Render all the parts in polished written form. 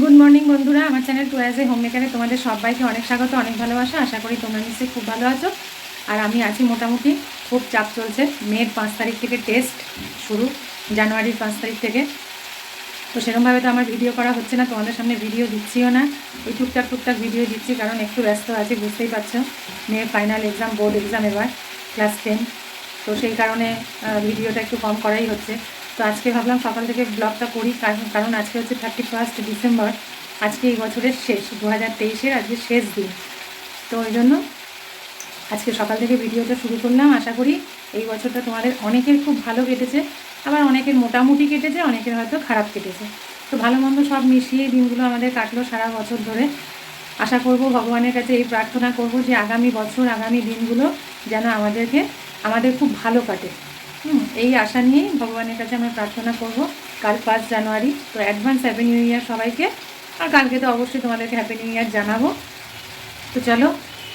Good morning বন্ধুরা, আমার channel to as a home মেকারে তোমাদের সবাইকে অনেক স্বাগত, অনেক ভালোবাসা। আশা করি তোমরা নিশ্চয়ই খুব ভালো আছো। আর আমি আছি মোটামুটি। খুব চাপ চলছে। মেয়ের 5 তারিখ থেকে টেস্ট শুরু, জানুয়ারির 5 তারিখ থেকে। তো সেরকমভাবে তো আমার ভিডিও করা হচ্ছে না, তোমাদের সামনে ভিডিও দিচ্ছিও না। এই টুকটাক ভিডিও দিচ্ছি কারণ একটু ব্যস্ত আছি, বুঝতেই পারছো। মেয়ের ফাইনাল এক্সাম, বোর্ড এক্সাম এবার, ক্লাস 10। তো সেই কারণে ভিডিওটা একটু কম করাই হচ্ছে। তো আজকে ভাবলাম সকাল থেকে ব্লগটা করি, কারণ আজকে হচ্ছে 31 ডিসেম্বর। আজকে এই বছরের শেষ, 2023-এর আজকে শেষ দিন। তো ওই জন্য আজকে সকাল থেকে ভিডিওটা শুরু করলাম। আশা করি এই বছরটা তোমাদের অনেকের খুব ভালো কেটেছে, আবার অনেকের মোটামুটি কেটেছে, অনেকের হয়তো খারাপ কেটেছে। তো ভালো মন্দ সব মিশিয়ে দিনগুলো আমাদের কাটলো সারা বছর ধরে। আশা করব, ভগবানের কাছে এই প্রার্থনা করব যে আগামী বছর, আগামী দিনগুলো যেন আমাদের খুব ভালো কাটে। এই আশা নিয়েই ভগবানের কাছে আমরা প্রার্থনা করব। কাল 5 জানুয়ারি, তো অ্যাডভান্স হ্যাপি নিউ ইয়ার সবাইকে। আর কালকে তো অবশ্যই তোমাদেরকে হ্যাপি নিউ ইয়ার জানাবো। তো চলো,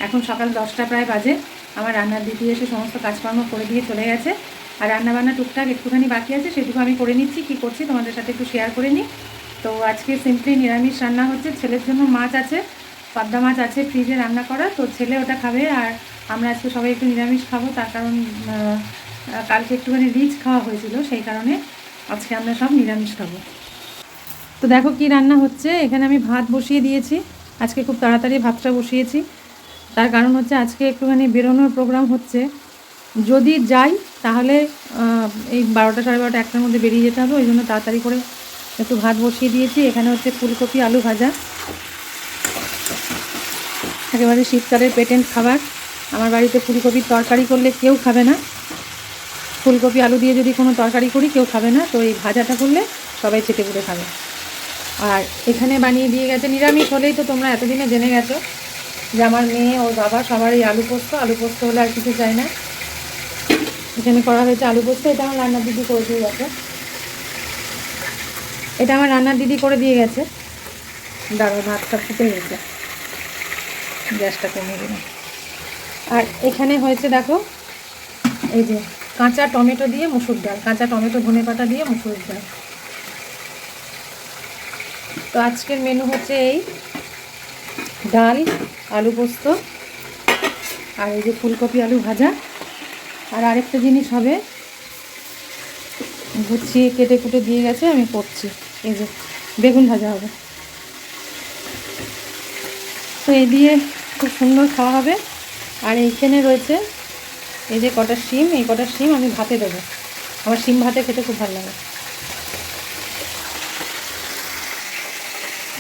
এখন সকাল 10টা প্রায় বাজে। আমার রান্নার দিদি এসে সমস্ত কাজকর্ম করে দিয়ে চলে গেছে। আর রান্নাবান্না টুকটাক একটুখানি বাকি আছে, সেটুকু আমি করে নিচ্ছি। কী করছি তোমাদের সাথে একটু শেয়ার করে নিই। তো আজকে সিম্পলি নিরামিষ রান্না হচ্ছে। ছেলের জন্য মাছ আছে, পাবদা মাছ আছে ফ্রিজে রান্না করা, তো ছেলে ওটা খাবে। আর আমরা আজকে সবাই একটু নিরামিষ খাবো, তার কারণ কালকে একটুখানি রিচ খাওয়া হয়েছিল, সেই কারণে আজকে আমরা সব নিরামিষ খাবো। তো দেখো কি রান্না হচ্ছে। এখানে আমি ভাত বসিয়ে দিয়েছি। আজকে খুব তাড়াতাড়ি ভাতটা বসিয়েছি, তার কারণ হচ্ছে আজকে একটুখানি বেরোনোর প্রোগ্রাম হচ্ছে। যদি যাই তাহলে এই 12টা সাড়ে 12টা 1টার মধ্যে বেরিয়ে যেতে হবে, ওই জন্য তাড়াতাড়ি করে একটু ভাত বসিয়ে দিয়েছি। এখানে হচ্ছে ফুলকপি আলু ভাজা, একেবারে শীতকালের পেটেন্ট খাবার। আমার বাড়িতে ফুলকপির তরকারি করলে কেউ খাবে না, ফুলকপি আলু দিয়ে যদি কোনো তরকারি করি কেউ খাবে না, তো এই ভাজাটা করলে সবাই চেটে পুটে খাবে। আর এখানে বানিয়ে দিয়ে গেছে, নিরামিষ হলেই তো তোমরা এতদিনে জেনে গেছো যে আমার মেয়ে, ওর বাবা সবার এই আলু পোস্ত হলে আর কিছু চাই না। এখানে করা হয়েছে আলু পোস্ত। এটা আমার রান্নার দিদি করে দিয়ে গেছে, এটা আমার রান্নার দিদি করে দিয়ে গেছে। দাঁড়ো, ভাতটা ফুটে গেছে, গ্যাসটা কমিয়ে দিলাম। আর এখানে হয়েছে দেখো, এই যে কাঁচা টমেটো দিয়ে মুসুর ডাল, কাঁচা টমেটো ধনেপাতা দিয়ে মুসুর ডাল। তো আজকের মেনু হচ্ছে এই ডাল, আলু পোস্ত, আর এই যে ফুলকপি আলু ভাজা। আর আরেকটা জিনিস হবে, গুছিয়ে কেটে কুটে দিয়ে গেছে, আমি করছি। এই যে বেগুন ভাজা হবে। তো এই দিয়ে খুব সুন্দর খাওয়া হবে। আর এইখানে রয়েছে এই যে কটা শিম, এই কটা শিম আমি ভাতে দেবো। আমার শিম ভাতে খেতে খুব ভালো লাগে।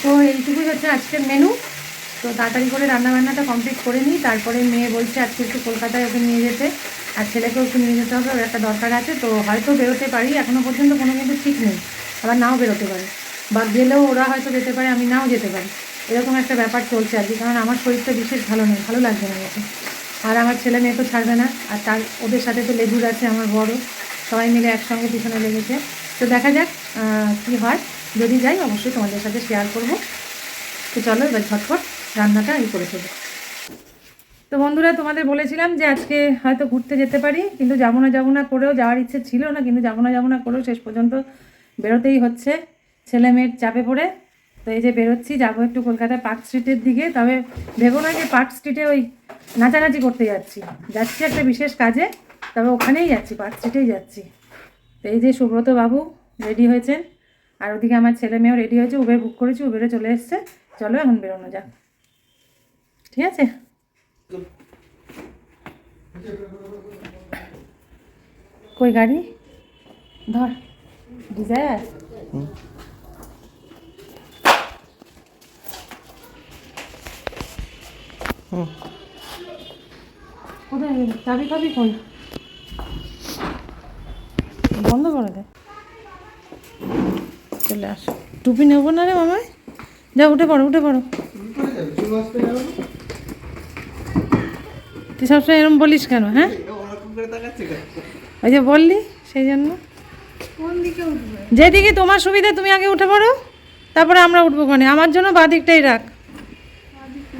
তো এইটুকুই হচ্ছে আজকের মেনু। তো তাড়াতাড়ি করে রান্নাবান্নাটা কমপ্লিট করে নিই। তারপরে মেয়ে বলছে আজকে একটু কলকাতায় ওকে নিয়ে যেতে, আর ছেলেকেও একটু নিয়ে যেতে হবে, ওর একটা দরকার আছে। তো হয়তো বেরোতে পারি, এখনও পর্যন্ত কোনো কিন্তু ঠিক নেই, আবার নাও বেরোতে পারে, বা গেলেও ওরা হয়তো যেতে পারে, আমি নাও যেতে পারি। এরকম একটা ব্যাপার চলছে আর কি, কারণ আমার শরীরটা বিশেষ ভালো নেই, ভালো লাগবে না আমাকে। আর আমার ছেলে মেয়ে তো ছাড়বে না, আর ওদের সাথে তো লেজুর আছে আমার বড়, সবাই মিলে একসঙ্গে পিছনে লেগেছে। তো দেখা যাক কী হয়। যদি যাই অবশ্যই তোমাদের সাথে শেয়ার করবো। তো চলো এবার ঝটপট রান্নাটা করে ফেলি। তো বন্ধুরা, তোমাদের বলেছিলাম যে আজকে হয়তো ঘুরতে যেতে পারি, কিন্তু যাবো না করেও, যাওয়ার ইচ্ছে ছিল না, কিন্তু যাবো না করেও শেষ পর্যন্ত বেরোতেই হচ্ছে ছেলে মেয়ের চাপে পড়ে। তো এই যে বেরোচ্ছি, যাবো একটু কলকাতার পার্ক স্ট্রিটের দিকে। তবে ভেবো না যে পার্ক স্ট্রিটে ওই নাচানাচি করতে যাচ্ছি একটা বিশেষ কাজে, তবে ওখানেই যাচ্ছি, পার্ক স্ট্রিটেই যাচ্ছি। তো এই যে সুব্রত বাবু রেডি হয়েছেন, আর ওদিকে আমার ছেলে মেয়েও রেডি হয়েছে, উবের বুক করেছি, উবেরে চলে এসছে। চলো এখন বেরোনো যাক, ঠিক আছে? কই গাড়ি ধর, ডিজায়ার। কোথায় চাবি খাবি? কই বন্ধ করে দে, চলে আস। টুপি নেবো না রে মামাই, যা উঠে পড়ো। তুই সবসময় এরকম বলিস কেন? হ্যাঁ, ওই যে বললি সেই জন্য। যেদিকে তোমার সুবিধা তুমি আগে উঠে পড়ো, তারপরে আমরা উঠবো। কোনে আমার জন্য বাঁ দিকটাই রাখ।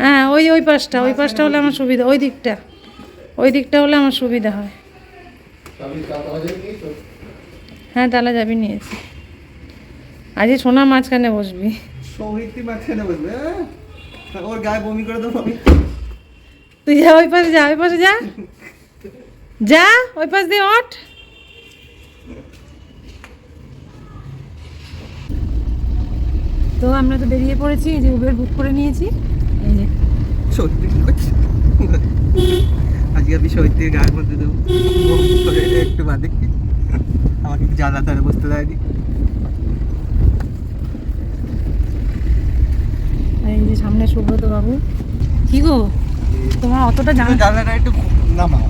হ্যাঁ, ওই পাশটা হলে আমার সুবিধা, ওই দিকটা হলে আমার সুবিধা হয়। হ্যাঁ, তালা যাবি নিয়েছি। আজকে সোনা মাঝখানে বসবি। সৌহিত্যি মাঝখানে বসবে, ওর গায়ে বমি করে দেবো আমি। তুই যা ওই পাশে যা, ওই পাশে যা, যা ওই পাশ দিয়ে ওঠ। তো আমরা তো বেরিয়ে পড়েছি, এই যে উবের বুক করে নিয়েছি। এই যে সত্যি আজকে আমি সত্যি গায়ের মধ্যে দেবো বমি করে একটু বাদে, আমাকে জানা তারা বুঝতে দেয়নি। এই যে সামনে সুব্রত বাবু। কি গো তোমার অতটা জানা? জানাটা একটু নামাও।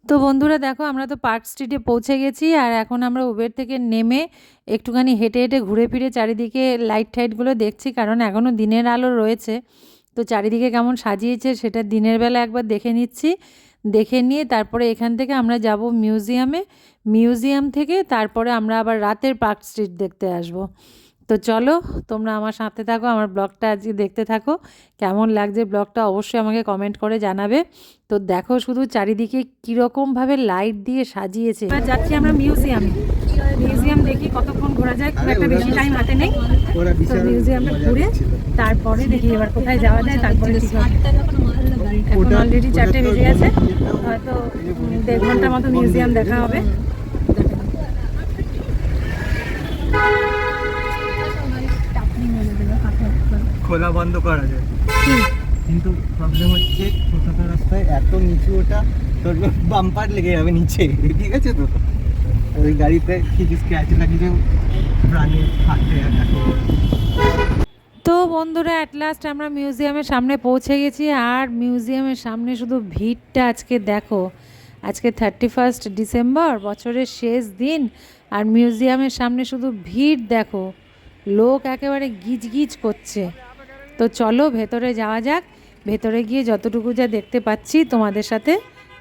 তো বন্ধুরা দেখো, আমরা তো পার্ক স্ট্রিটে পৌঁছে গেছি। আর এখন আমরা উবের থেকে নেমে একটুখানি হেঁটে হেঁটে ঘুরে ফিরে চারিদিকে লাইট টাইটগুলো দেখছি, কারণ এখনও দিনের আলো রয়েছে। তো চারিদিকে কেমন সাজিয়েছে সেটা দিনের বেলা একবার দেখে নিচ্ছি। দেখে নিয়ে তারপরে এখান থেকে আমরা যাব মিউজিয়ামে। মিউজিয়াম থেকে তারপরে আমরা আবার রাতের পার্ক স্ট্রিট দেখতে আসব। তো চলো তোমরা আমার সাথে থাকো, আমার ব্লগটা আজকে দেখতে থাকো। কেমন লাগছে ব্লগটা অবশ্যই আমাকে কমেন্ট করে জানাবে। তো দেখো শুধু চারিদিকে কীরকমভাবে লাইট দিয়ে সাজিয়েছে। এবার যাচ্ছি আমরা মিউজিয়ামে। মিউজিয়াম দেখি কতক্ষণ ঘোরা যায়, খুব একটা বেশি টাইম হাতে নেই। তো মিউজিয়ামটা ঘুরে তারপরে দেখি এবার কোথায় যাওয়া যায়, তারপরে ঠিক হবে। এখন অলরেডি 4টে বেজে গেছে, হয়তো 1.5 ঘন্টার মতো মিউজিয়াম দেখা হবে। খোলা বন্ধ করা যায়, কিন্তু প্রবলেম হচ্ছে কলকাতা রাস্তায় এত নিচু, ওটা তোর বাম্পার লেগে যাবে নিচে, ঠিক আছে? তো ওই গাড়িতে কিছু স্ক্র্যাচ লাগিয়ে প্রাণীর হাতে। তো বন্ধুরা অ্যাট লাস্ট আমরা মিউজিয়ামের সামনে পৌঁছে গেছি। আর মিউজিয়ামের সামনে শুধু ভিড়টা আজকে দেখো। আজকে 31 ডিসেম্বর, বছরের শেষ দিন, আর মিউজিয়ামের সামনে শুধু ভিড় দেখো, লোক একেবারে গিজগিজ করছে। তো চলো ভেতরে যাওয়া যাক, ভেতরে গিয়ে যতটুকু যা দেখতে পাচ্ছি তোমাদের সাথে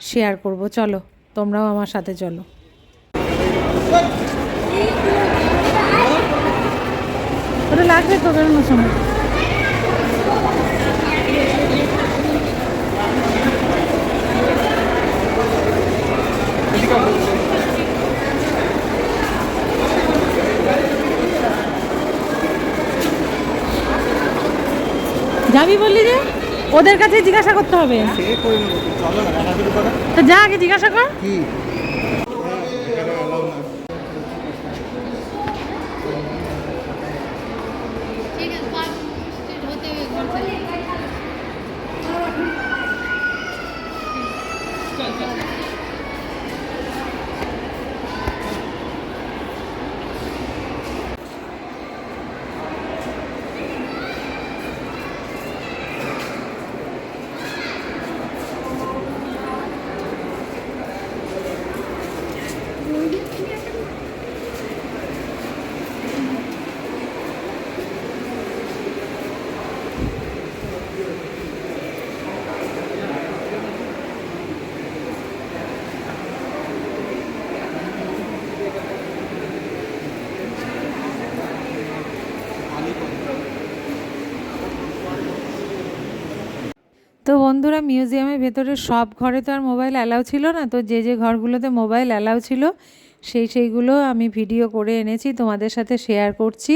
শেয়ার করব। চলো তোমরাও আমার সাথে চলো। ওটা লাগবে তো বেরোনোর সময়। যাবি বললি যে ওদের কাছে জিজ্ঞাসা করতে হবে। তো যা আগে জিজ্ঞাসা কর। কি তো বন্ধুরা মিউজিয়ামের ভেতরে সব ঘরে তো আর মোবাইল অ্যালাউ ছিল না। তো যে যে ঘরগুলোতে মোবাইল অ্যালাউ ছিল সেইগুলো আমি ভিডিও করে এনেছি, তোমাদের সাথে শেয়ার করছি।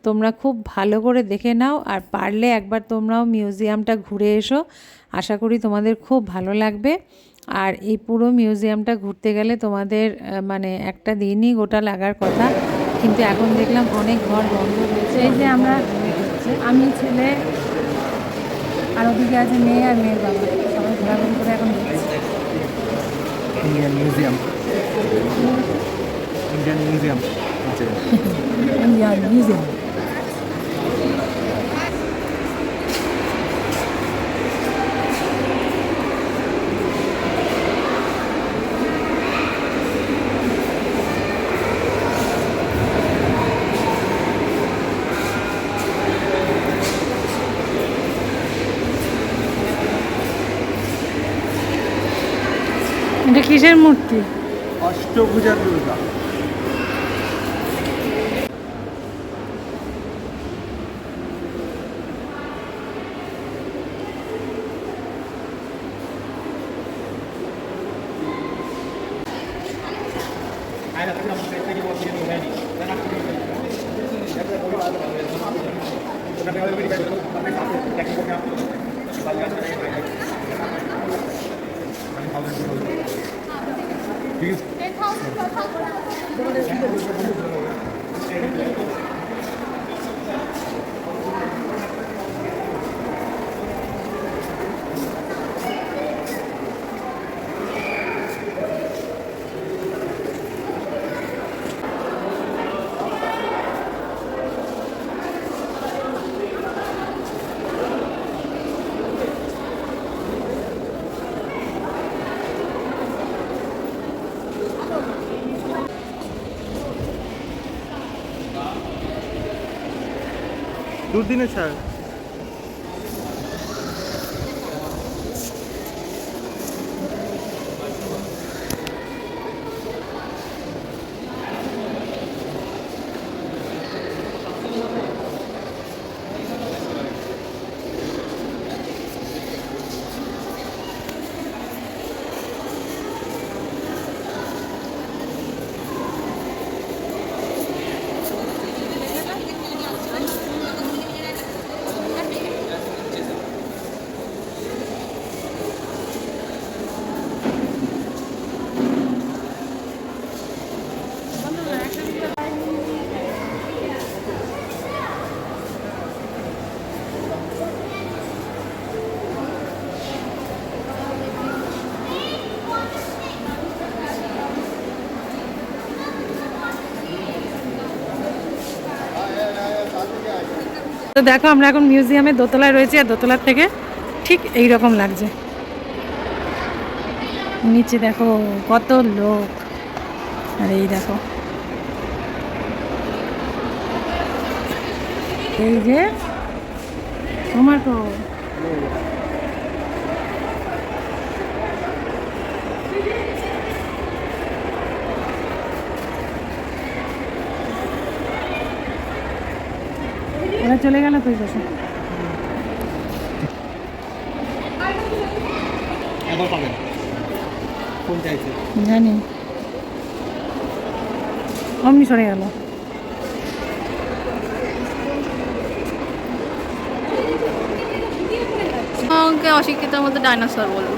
তোমরা খুব ভালো করে দেখে নাও, আর পারলে একবার তোমরাও মিউজিয়ামটা ঘুরে এসো। আশা করি তোমাদের খুব ভালো লাগবে। আর এই পুরো মিউজিয়ামটা ঘুরতে গেলে তোমাদের মানে একটা দিনই গোটা লাগার কথা, কিন্তু এখন দেখলাম অনেক ঘর বন্ধ রয়েছে। এই যে আমরা, আমি, ছেলে, আর ওদিকে আছে মেয়ে আর মেয়ের বাবা, সবাই ঘোরাঘুরি করে এখন দেখছি। ইন্ডিয়ান মিউজিয়াম, ইন্ডিয়ান মিউজিয়াম আছে। Indian museum. এটা কিসের মূর্তি? অষ্টভুজা দুর্গা। দুর্দিনে ছাড়। তো দেখো আমরা এখন মিউজিয়ামের দোতলায় রয়েছি, আর দোতলার থেকে ঠিক এই রকম লাগছে। নিচে দেখো কত লোক, আর এই দেখো এই যে টমেটো। ওরা চলে গেল তো কাছে। এবার পাবেন কোন চাইছে জানি, অমনি সরে গেল। আমাকে অশিক্ষিতের মধ্যে ডাইনোসর বলবো।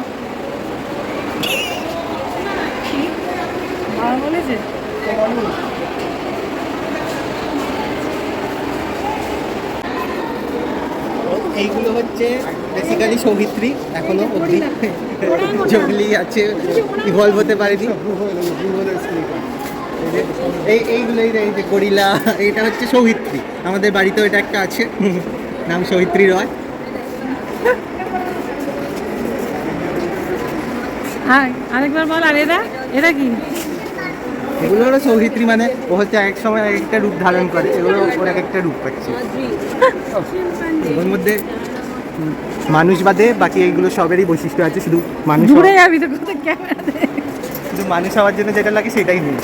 বাবা বলেছে এইগুলো হচ্ছে বেসিক্যালি সৌভিত্রী, এখনো অবধি যেগুলি আছে ইভলভ হতে পারেনি। এইগুলো এই যে গরিলা, এটা হচ্ছে সৌভিত্রী। আমাদের বাড়িতেও এটা একটা আছে, নাম সৌভিত্রী রয়। হ্যাঁ আরেকবার বল। আর এরা এরা কি? এগুলো হলো সৌভিত্রী, মানে ও হচ্ছে এক সময় এক একটা রূপ ধারণ করে, এগুলো ওর এক একটা রূপ পাচ্ছে। ওর মধ্যে মানুষ বাদে বাকি এইগুলো সবেরই বৈশিষ্ট্য আছে, শুধু মানুষ দূরে যাবি তো, কোথায় ক্যামেরা দে। শুধু মানুষ হওয়ার জন্য যেটা লাগে সেটাই নেই,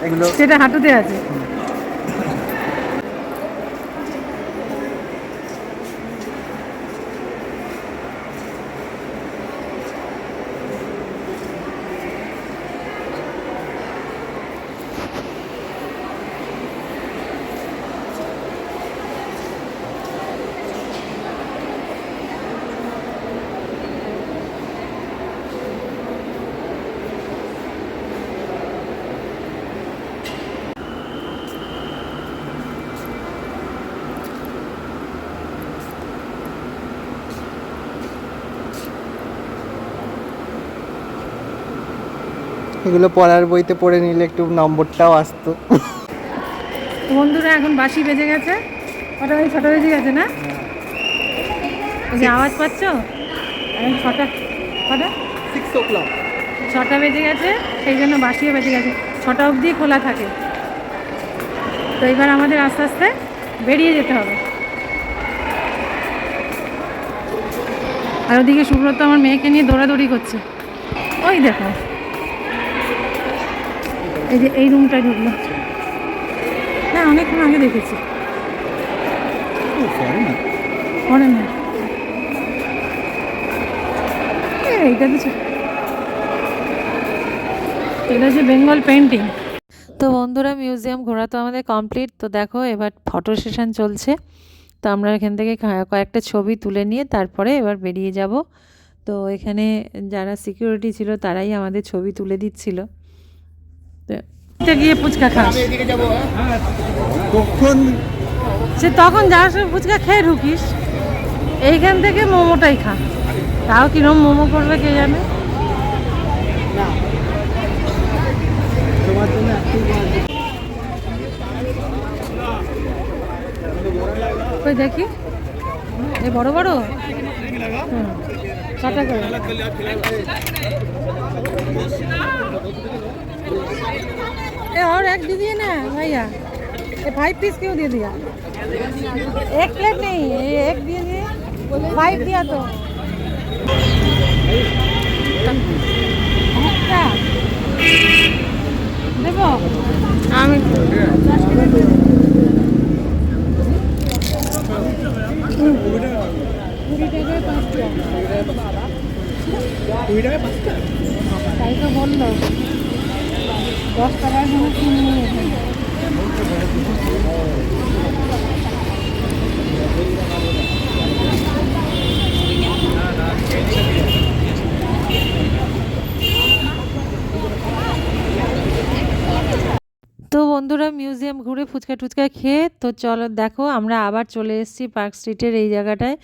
এগুলো সেটা হাঁটুতে আছে। এগুলো পড়ার বইতে পড়ে নিলে একটু নম্বরটাও আসতো। তো বন্ধুরা এখন বাসি বেজে গেছে, ছটা বেজে গেছে না? এই যে আওয়াজ পাচ্ছ, এখন ছটা কটা 6 o'clock। 6টা বেজে গেছে, সেই জন্য বাসিও বেজে গেছে। 6টা অবধি খোলা থাকে। তো এবার আমাদের আস্তে আস্তে বেরিয়ে যেতে হবে। আর ওদিকে সুব্রত আমার মেয়েকে নিয়ে দৌড়াদৌড়ি করছে। ওই দেখো, এই যে এই রুমটায় ঢুকলো। হ্যাঁ, অনেকক্ষণ আগে দেখেছি। পরে না, এইটা তো এটা হচ্ছে বেঙ্গল পেন্টিং। তো বন্ধুরা, মিউজিয়াম ঘোরা তো আমাদের কমপ্লিট। তো দেখো, এবার ফটো সেশন চলছে। তো আমরা এখান থেকে কয়েকটা ছবি তুলে নিয়ে তারপরে এবার বেরিয়ে যাব। তো এখানে যারা সিকিউরিটি ছিল তারাই আমাদের ছবি তুলে দিচ্ছিল। তো গিয়ে ফুচকা খাস, কখন সে তখন যাওয়ার সময় ফুচকা খেয়ে ঢুকিস, এইখান থেকে মোমোটাই খা। তাও কিরম মোমো করবে কে জানে। তোমার জন্য ওই দেখি, এই বড় বড় 6 টাকা। ए और एक दीजिए ना भैया, ये 5 पीस क्यों दे दिया? एक प्लेट नहीं, ये एक दीजिए, 5 दिया तो अच्छा देखो। আমি তাই তো বললো 10 টাকার জন্য কিনে নিয়ে এখানে। তো বন্ধুরা, মিউজিয়াম ঘুরে ফুচকা টুচকা খেয়ে তো চলো, দেখো আমরা আবার চলে এসেছি পার্ক স্ট্রিটের এই জায়গাটায়।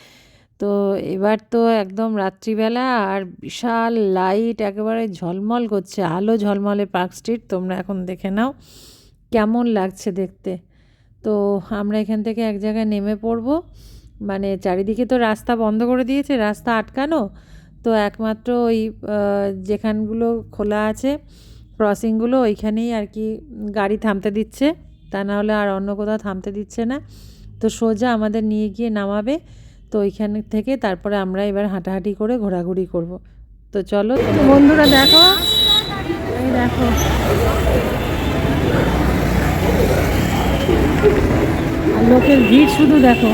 তো এবার তো একদম রাত্রিবেলা, আর বিশাল লাইট একেবারে ঝলমল করছে, আলো ঝলমলে পার্ক স্ট্রিট। তোমরা এখন দেখে নাও কেমন লাগছে দেখতে। তো আমরা এখান থেকে এক জায়গায় নেমে পড়বো। মানে চারিদিকে তো রাস্তা বন্ধ করে দিয়েছে, রাস্তা আটকানো। তো একমাত্র ওই যেখানগুলো খোলা আছে ক্রসিংগুলো, ওইখানেই আর কি গাড়ি থামতে দিচ্ছে, তা নাহলে আর অন্য কোথাও থামতে দিচ্ছে না। তো সোজা আমাদের নিয়ে গিয়ে নামাবে। তো ওইখান থেকে তারপরে আমরা এবার হাঁটাহাঁটি করে ঘোরাঘুরি করব। তো চলো বন্ধুরা, দেখো এই দেখো, আর লোকের ভিড় শুধু দেখো।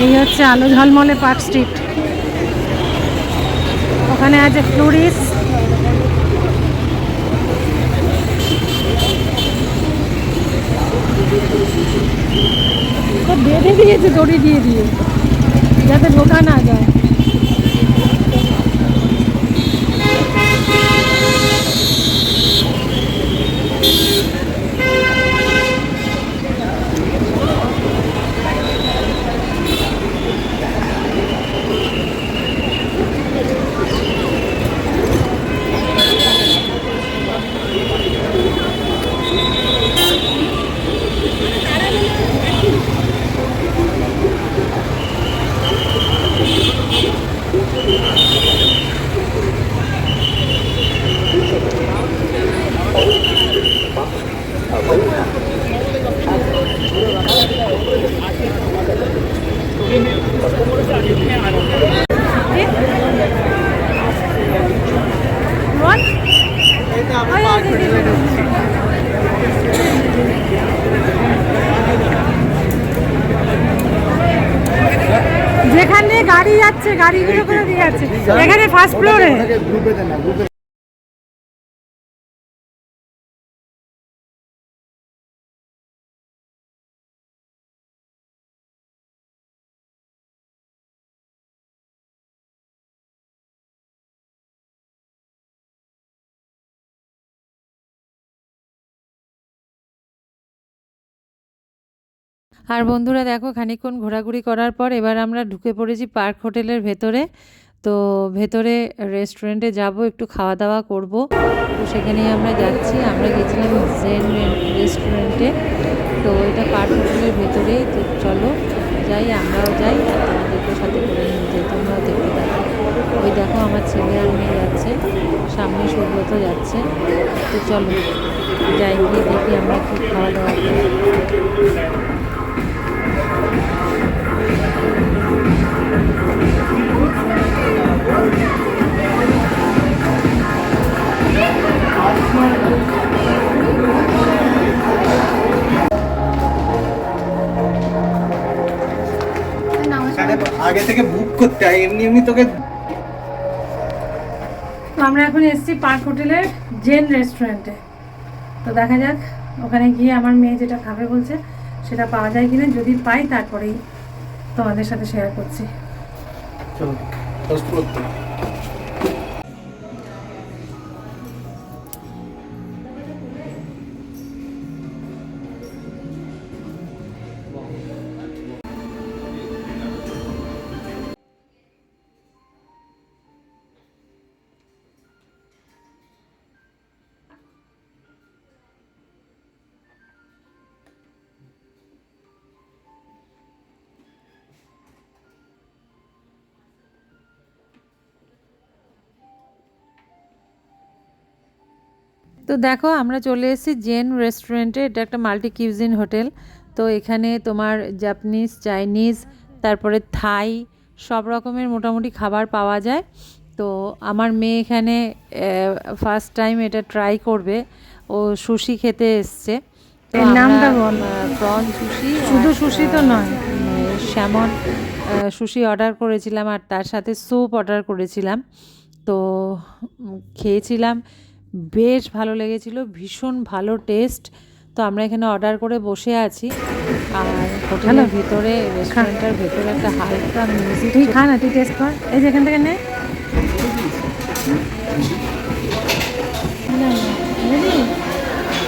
এই হচ্ছে আলো ঝলমলে পার্ক স্ট্রিট। ওখানে আছে ফ্লোরিস, তো বেঁধে দিয়েছে দড়ি দিয়ে দিয়ে, যাতে ঢোকা না যায়। যেখানে গাড়ি যাচ্ছে গাড়িগুলো করে দিয়ে যাচ্ছে, এখানে ফার্স্ট ফ্লোরে। আর বন্ধুরা দেখো, খানিকক্ষণ ঘোরাঘুরি করার পর এবার আমরা ঢুকে পড়েছি পার্ক হোটেলের ভেতরে। তো ভেতরে রেস্টুরেন্টে যাব, একটু খাওয়া দাওয়া করব। তো সেখানেই আমরা যাচ্ছি। আমরা গেছিলাম জেন রেস্টুরেন্টে। তো এটা পার্ক হোটেলের ভেতরেই। তো চলো যাই, আমরাও যাই, আর তোমাদেরকে সাথে করে নিয়ে যাই, তোমরাও দেখতে থাকো। ওই দেখো আমার ছেলে আর মেয়ে যাচ্ছে, সামনে সুব্রত যাচ্ছে। তো চলো যাই, গিয়ে দেখি আমরা কি খাওয়া দাওয়া করি। আগে থেকে বুক করতে হয়, এমনি এমনি তোকে। তো আমরা এখন এসেছি পার্ক হোটেলের জেন রেস্টুরেন্টে। তো দেখা যাক ওখানে গিয়ে আমার মেয়ে যেটা খাবে বলছে সেটা পাওয়া যায় কিনা। যদি পাই তারপরেই তোমাদের সাথে শেয়ার করছি। চলো পোস্ট করতে। তো দেখো আমরা চলে এসেছি জেন রেস্টুরেন্টে। এটা একটা মাল্টি কিউজিন হোটেল। তো এখানে তোমার জাপানিজ, চাইনিজ, তারপরে থাই সব রকমের মোটামুটি খাবার পাওয়া যায়। তো আমার মেয়ে এখানে ফার্স্ট টাইম এটা ট্রাই করবে, ও সুশি খেতে এসছে। তো নামটা বল। প্রন সুশি, শুধু সুশি তো নয়, স্যামন সুশি অর্ডার করেছিলাম, আর তার সাথে স্যুপ অর্ডার করেছিলাম। তো খেয়েছিলাম, বেশ ভালো লেগেছিল, ভীষণ ভালো টেস্ট। তো আমরা এখানে অর্ডার করে বসে আছি। আর হোটেলের ভিতরে, রেস্টুরেন্টের ভেতরে একটা হালকা মিউজিক। তুই খা না, তুই টেস্ট কর। এই যে এখান থেকে নে।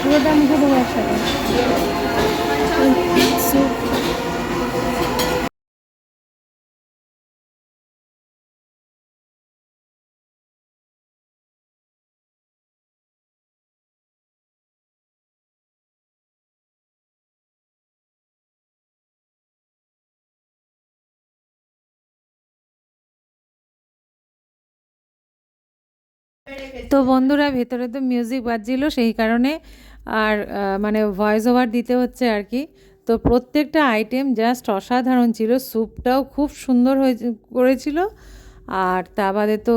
পুরোটা মুখে দেবো একসাথে। তো বন্ধুরা ভেতরে তো মিউজিক বাজছিল, সেই কারণে আর মানে ভয়েস ওভার দিতে হচ্ছে আর কি। তো প্রত্যেকটা আইটেম জাস্ট অসাধারণ ছিল। স্যুপটাও খুব সুন্দর করেছিল। আর তা বাদে তো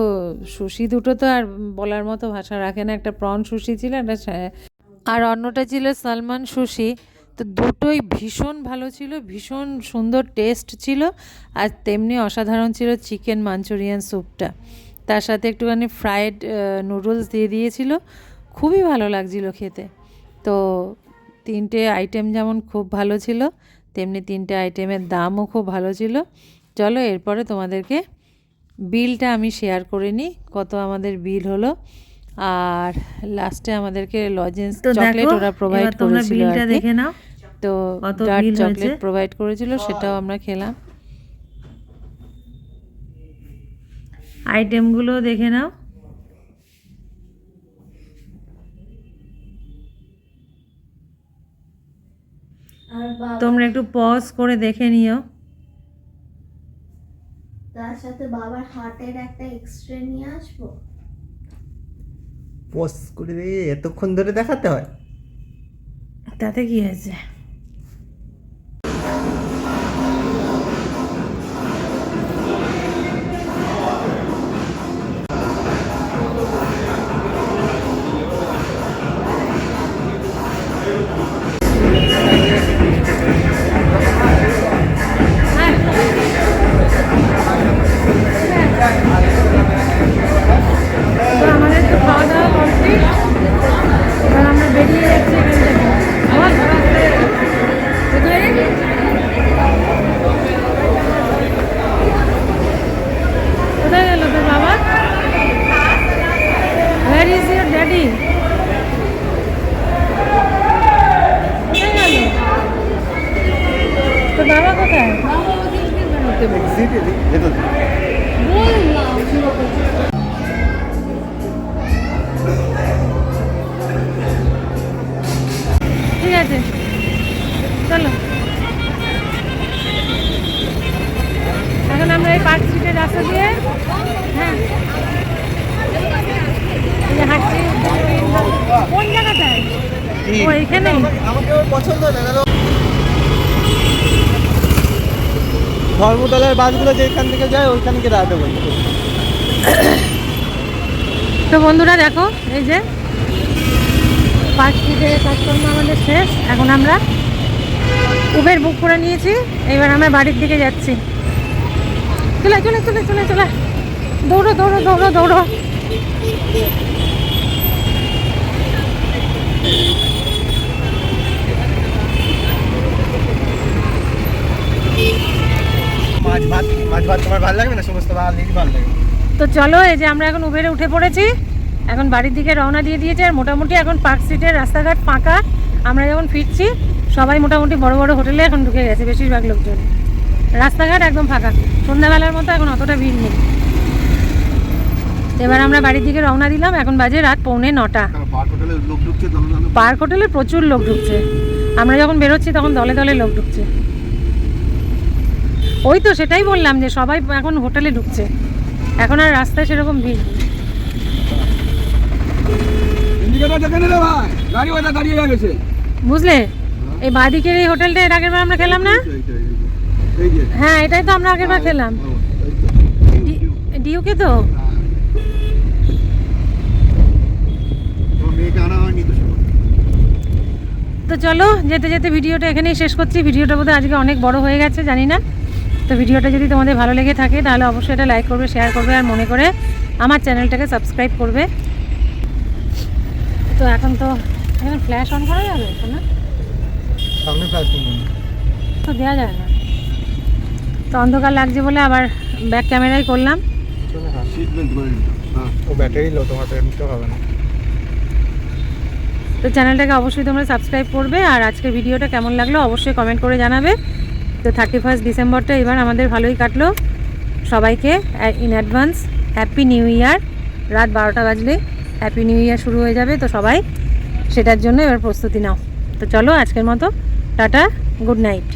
সুশি দুটো তো আর বলার মতো ভাষা রাখে না। একটা প্রন সুশি ছিল, একটা আর অন্যটা ছিল সালমান সুশি। তো দুটোই ভীষণ ভালো ছিল, ভীষণ সুন্দর টেস্ট ছিল। আর তেমনি অসাধারণ ছিল চিকেন মাঞ্চুরিয়ান স্যুপটা। তার সাথে একটুখানি ফ্রায়েড নুডলস দিয়ে দিয়েছিল, খুবই ভালো লাগছিল খেতে। তো তিনটে আইটেম যেমন খুব ভালো ছিল, তেমনি তিনটে আইটেমের দামও খুব ভালো ছিল। চলো এরপরে তোমাদেরকে বিলটা আমি শেয়ার করে নিই, কত আমাদের বিল হলো। আর লাস্টে আমাদেরকে লজেন্স চকলেট ওরা প্রোভাইড করেছিল আর কি। তো ডার্ক চকলেট প্রোভাইড করেছিল, সেটাও আমরা খেলাম। আইটেমগুলো দেখে নাও। তোমরা একটু পজ করে দেখে নিও। তার সাথে বাবার হার্টের একটা এক্সরে নিয়ে আসবো। পোস্ট করে দিয়ে এতক্ষণ ধরে দেখাতে হয়, তাতে কি হয়েছে? তো আমাদের তো খাওয়া দাওয়া কমপ্লিট, এবার আমরা বেরিয়ে যাচ্ছি এখান থেকে। কোথায় গেল তোর বাবা? Where is your daddy? কোথায় গেল তোর বাবা? কোথায়? বললাম ও এইখানে আমাকে ওর পছন্দ না দাদা। ধর্মতলার বাসগুলো যেখান থেকে যায় ওইখান থেকে দাঁড়াতে বলি। তো বন্ধুরা দেখো এই যে পার্ক স্ট্রিটে কাজকর্ম আমাদের শেষ। এখন আমরা উবের বুক করে নিয়েছি, এবার আমরা বাড়ির দিকে যাচ্ছি। চলে চলে চলে চলে চলে, দৌড়ো দৌড়ো দৌড়ো দৌড়ো। মাছ ভাত তোমার ভালো লাগবে না? সমস্ত ভালো লাগে। তো চলো, এই যে আমরা এখন উবেরে উঠে পড়েছি, এখন বাড়ির দিকে রওনা দিয়ে দিয়েছে। আর মোটামুটি এখন পার্ক স্ট্রিটের রাস্তাঘাট ফাঁকা। আমরা যখন ফিরছি সবাই মোটামুটি বড় বড় হোটেলে এখন ঢুকে গেছে বেশিরভাগ লোকজন। রাস্তাঘাট একদম ফাঁকা, সন্ধ্যাবেলার মতো এখন অতটা ভিড় নেই। এবার আমরা বাড়ির দিকে রওনা দিলাম, এখন বাজে রাত 8:45। পার্ক হোটেলে প্রচুর লোক ঢুকছে, আমরা যখন বেরোচ্ছি তখন দলে দলে লোক ঢুকছে। ওই তো সেটাই বললাম যে সবাই এখন হোটেলে ঢুকছে, এখন আর রাস্তায় সেরকম ভিড় নেই। বুঝলে, এই বাঁদিকের এই হোটেলটা এর আগের বার আমরা খেলাম না? হ্যাঁ, এটাই তো আমরা আগের বার খেলাম, ডিউকে। তো তো চলো, যেতে যেতে ভিডিওটা এখানেই শেষ করছি। ভিডিওটা বোধহয় আজকে অনেক বড় হয়ে গেছে, জানি না। তো ভিডিওটা যদি তোমাদের ভালো লেগে থাকে তাহলে অবশ্যই এটা লাইক করবে, শেয়ার করবে, আর মনে করে আমার চ্যানেলটাকে সাবস্ক্রাইব করবে। তো এখন ফ্ল্যাশ অন করা যাবে না? সামনে ফ্ল্যাশ তো দেওয়া যায় না, তো অন্ধকার লাগছে বলে আবার ব্যাক ক্যামেরাই করলাম। ও ব্যাটারি লো, তোমার নিতে হবে না। তো চ্যানেলটাকে অবশ্যই তোমরা সাবস্ক্রাইব করবে, আর আজকের ভিডিওটা কেমন লাগলো অবশ্যই কমেন্ট করে জানাবে। তো 31 ডিসেম্বরটা এবার আমাদের ভালোই কাটলো। সবাইকে in advance happy new year. রাত 12টা বাজলে হ্যাপি নিউ ইয়ার শুরু হয়ে যাবে, তো সবাই সেটার জন্য এবার প্রস্তুতি নাও। তো চলো, আজকের মতো টাটা, গুড নাইট।